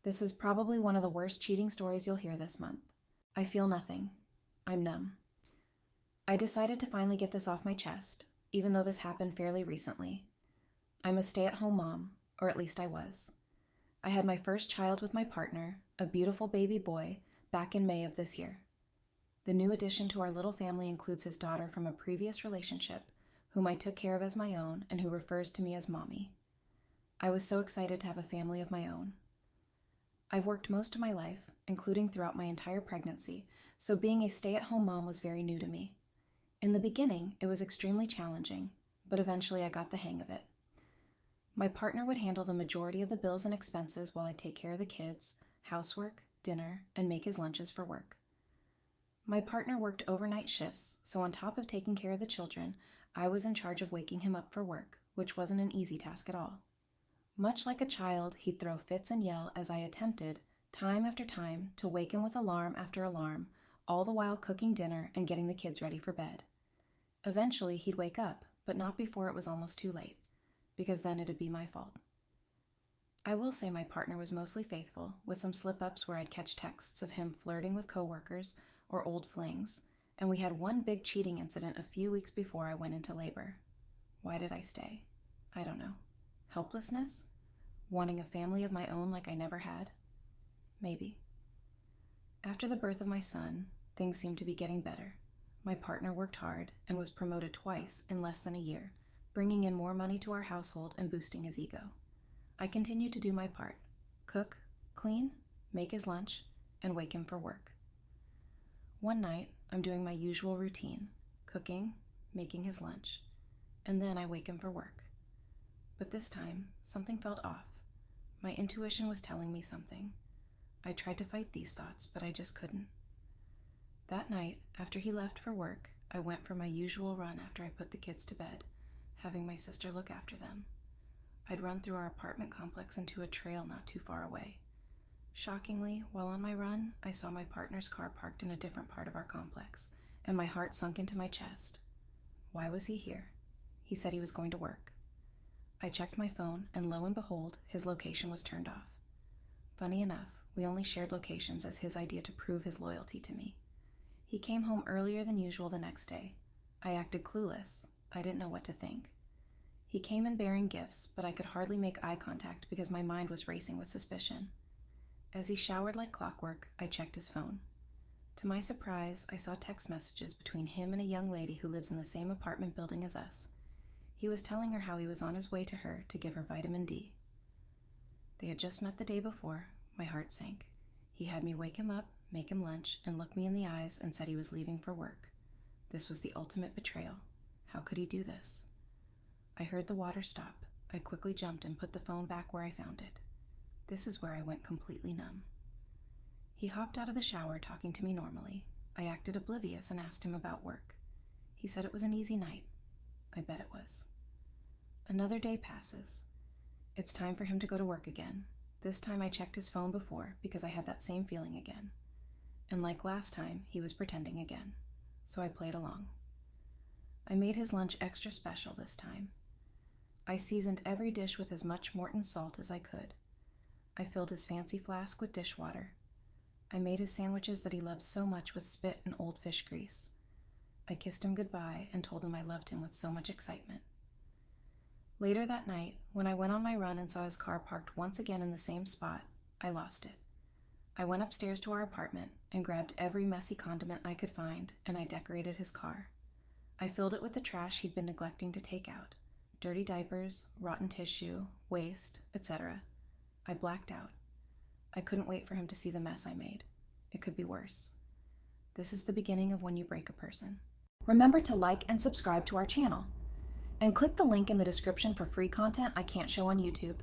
This is probably one of the worst cheating stories you'll hear this month. I feel nothing. I'm numb. I decided to finally get this off my chest, even though this happened fairly recently. I'm a stay-at-home mom, or at least I was. I had my first child with my partner, a beautiful baby boy, back in May of this year. The new addition to our little family includes his daughter from a previous relationship, whom I took care of as my own and who refers to me as Mommy. I was so excited to have a family of my own. I've worked most of my life, including throughout my entire pregnancy, so being a stay-at-home mom was very new to me. In the beginning, it was extremely challenging, but eventually I got the hang of it. My partner would handle the majority of the bills and expenses while I take care of the kids, housework, dinner, and make his lunches for work. My partner worked overnight shifts, so on top of taking care of the children, I was in charge of waking him up for work, which wasn't an easy task at all. Much like a child, he'd throw fits and yell as I attempted, time after time, to wake him with alarm after alarm, all the while cooking dinner and getting the kids ready for bed. Eventually, he'd wake up, but not before it was almost too late, because then it'd be my fault. I will say my partner was mostly faithful, with some slip-ups where I'd catch texts of him flirting with coworkers or old flings, and we had one big cheating incident a few weeks before I went into labor. Why did I stay? I don't know. Helplessness? Wanting a family of my own like I never had? Maybe. After the birth of my son, things seemed to be getting better. My partner worked hard and was promoted twice in less than a year, bringing in more money to our household and boosting his ego. I continued to do my part: cook, clean, make his lunch, and wake him for work. One night, I'm doing my usual routine: cooking, making his lunch, and then I wake him for work. But this time, something felt off. My intuition was telling me something. I tried to fight these thoughts, but I just couldn't. That night, after he left for work, I went for my usual run after I put the kids to bed, having my sister look after them. I'd run through our apartment complex into a trail not too far away. Shockingly, while on my run, I saw my partner's car parked in a different part of our complex, and my heart sunk into my chest. Why was he here? He said he was going to work. I checked my phone, and lo and behold, his location was turned off. Funny enough, we only shared locations as his idea to prove his loyalty to me. He came home earlier than usual the next day. I acted clueless. I didn't know what to think. He came in bearing gifts, but I could hardly make eye contact because my mind was racing with suspicion. As he showered like clockwork, I checked his phone. To my surprise, I saw text messages between him and a young lady who lives in the same apartment building as us. He was telling her how he was on his way to her to give her vitamin D. They had just met the day before. My heart sank. He had me wake him up, make him lunch, and look me in the eyes and said he was leaving for work. This was the ultimate betrayal. How could he do this? I heard the water stop. I quickly jumped and put the phone back where I found it. This is where I went completely numb. He hopped out of the shower talking to me normally. I acted oblivious and asked him about work. He said it was an easy night. I bet it was. Another day passes. It's time for him to go to work again. This time I checked his phone before because I had that same feeling again. And like last time, he was pretending again. So I played along. I made his lunch extra special this time. I seasoned every dish with as much Morton salt as I could. I filled his fancy flask with dishwater. I made his sandwiches that he loved so much with spit and old fish grease. I kissed him goodbye and told him I loved him with so much excitement. Later that night, when I went on my run and saw his car parked once again in the same spot, I lost it. I went upstairs to our apartment and grabbed every messy condiment I could find, and I decorated his car. I filled it with the trash he'd been neglecting to take out: dirty diapers, rotten tissue, waste, etc. I blacked out. I couldn't wait for him to see the mess I made. It could be worse. This is the beginning of when you break a person. Remember to like and subscribe to our channel. And click the link in the description for free content I can't show on YouTube.